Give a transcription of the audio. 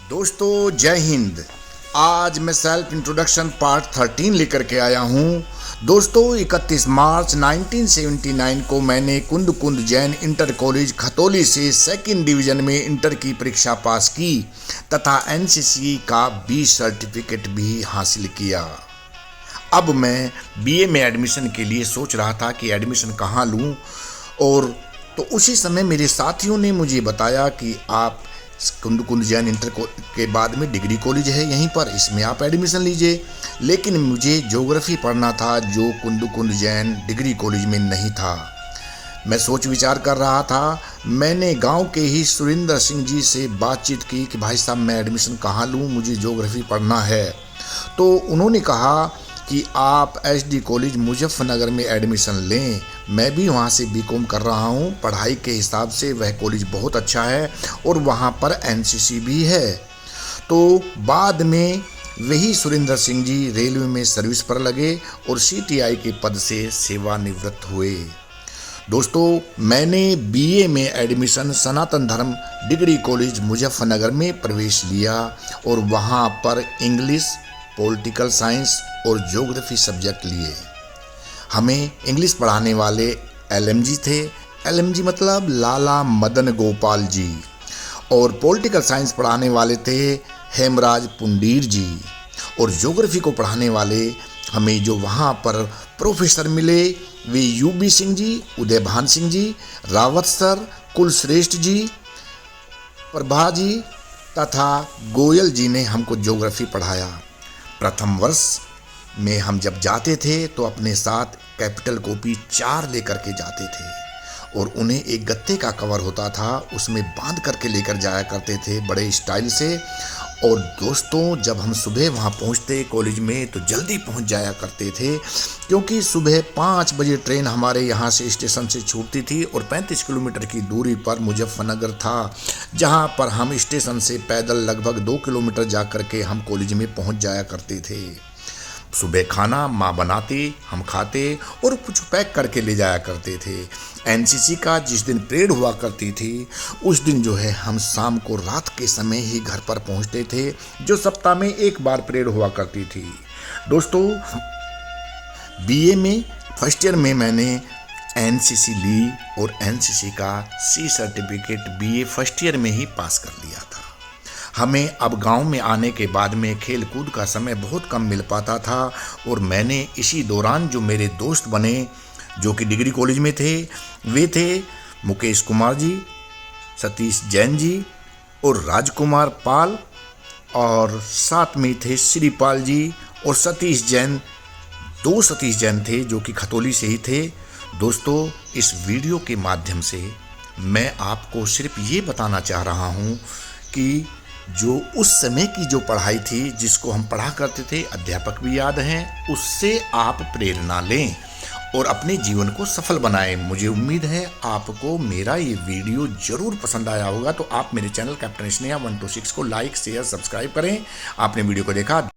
दोस्तों जय हिंद। आज मैं सेल्फ इंट्रोडक्शन पार्ट 13 लेकर के आया हूँ। दोस्तों 31 मार्च 1979 को मैंने कुंद कुंद जैन इंटर कॉलेज खतौली से सेकंड डिवीजन में इंटर की परीक्षा पास की तथा एनसीसी का बी सर्टिफिकेट भी हासिल किया। अब मैं बीए में एडमिशन के लिए सोच रहा था कि एडमिशन कहाँ लूँ, और तो उसी समय मेरे साथियों ने मुझे बताया कि आप कुंद कुंद जैन इंटर के बाद में डिग्री कॉलेज है यहीं पर, इसमें आप एडमिशन लीजिए। लेकिन मुझे ज्योग्राफी पढ़ना था जो कुंद कुंद जैन डिग्री कॉलेज में नहीं था। मैं सोच विचार कर रहा था। मैंने गांव के ही सुरेंद्र सिंह जी से बातचीत की कि भाई साहब मैं एडमिशन कहाँ लूँ, मुझे ज्योग्राफी पढ़ना है। तो उन्होंने कहा कि आप एसडी कॉलेज मुजफ्फरनगर में एडमिशन लें। मैं भी वहाँ से बीकॉम कर रहा हूँ। पढ़ाई के हिसाब से वह कॉलेज बहुत अच्छा है और वहाँ पर एनसीसी भी है। तो बाद में वही सुरेंद्र सिंह जी रेलवे में सर्विस पर लगे और सीटीआई के पद से सेवानिवृत्त हुए। दोस्तों मैंने बीए में एडमिशन सनातन धर्म डिग्री कॉलेज मुजफ्फरनगर में प्रवेश लिया और वहाँ पर इंग्लिश, पॉलिटिकल साइंस और ज्योग्राफी सब्जेक्ट लिए। हमें इंग्लिश पढ़ाने वाले एलएमजी थे। एलएमजी मतलब लाला मदन गोपाल जी। और पॉलिटिकल साइंस पढ़ाने वाले थे हेमराज पुंडीर जी। और ज्योग्राफी को पढ़ाने वाले हमें जो वहाँ पर प्रोफेसर मिले वे यूबी सिंह जी, उदयभान सिंह जी, रावत सर, कुलश्रेष्ठ जी, प्रभा जी तथा गोयल जी ने हमको ज्योग्राफी पढ़ाया। प्रथम वर्ष में हम जब जाते थे तो अपने साथ कैपिटल कॉपी 4 लेकर के जाते थे और उन्हें एक गत्ते का कवर होता था, उसमें बांध करके लेकर जाया करते थे बड़े स्टाइल से। और दोस्तों जब हम सुबह वहाँ पहुँचते कॉलेज में तो जल्दी पहुँच जाया करते थे, क्योंकि सुबह 5 बजे ट्रेन हमारे यहाँ से स्टेशन से छूटती थी और 35 किलोमीटर की दूरी पर मुजफ्फरनगर था, जहाँ पर हम स्टेशन से पैदल लगभग 2 किलोमीटर जा कर के हम कॉलेज में पहुँच जाया करते थे। सुबह खाना माँ बनाती, हम खाते और कुछ पैक करके ले जाया करते थे। एनसीसी का जिस दिन परेड हुआ करती थी उस दिन जो है हम शाम को रात के समय ही घर पर पहुंचते थे, जो सप्ताह में एक बार परेड हुआ करती थी। दोस्तों बीए में फर्स्ट ईयर में मैंने एनसीसी ली और एनसीसी का C certificate BA first year में ही पास कर लिया था। हमें अब गांव में आने के बाद में खेल कूद का समय बहुत कम मिल पाता था और मैंने इसी दौरान जो मेरे दोस्त बने जो कि डिग्री कॉलेज में थे वे थे मुकेश कुमार जी, सतीश जैन जी और राजकुमार पाल, और साथ में थे श्रीपाल जी और सतीश जैन। 2 सतीश जैन थे जो कि खतौली से ही थे। दोस्तों इस वीडियो के माध्यम से मैं आपको सिर्फ ये बताना चाह रहा हूँ कि जो उस समय की जो पढ़ाई थी जिसको हम पढ़ा करते थे, अध्यापक भी याद हैं, उससे आप प्रेरणा लें और अपने जीवन को सफल बनाएं। मुझे उम्मीद है आपको मेरा ये वीडियो जरूर पसंद आया होगा। तो आप मेरे चैनल कैप्टन स्नेहा 126 को लाइक, शेयर, सब्सक्राइब करें। आपने वीडियो को देखा।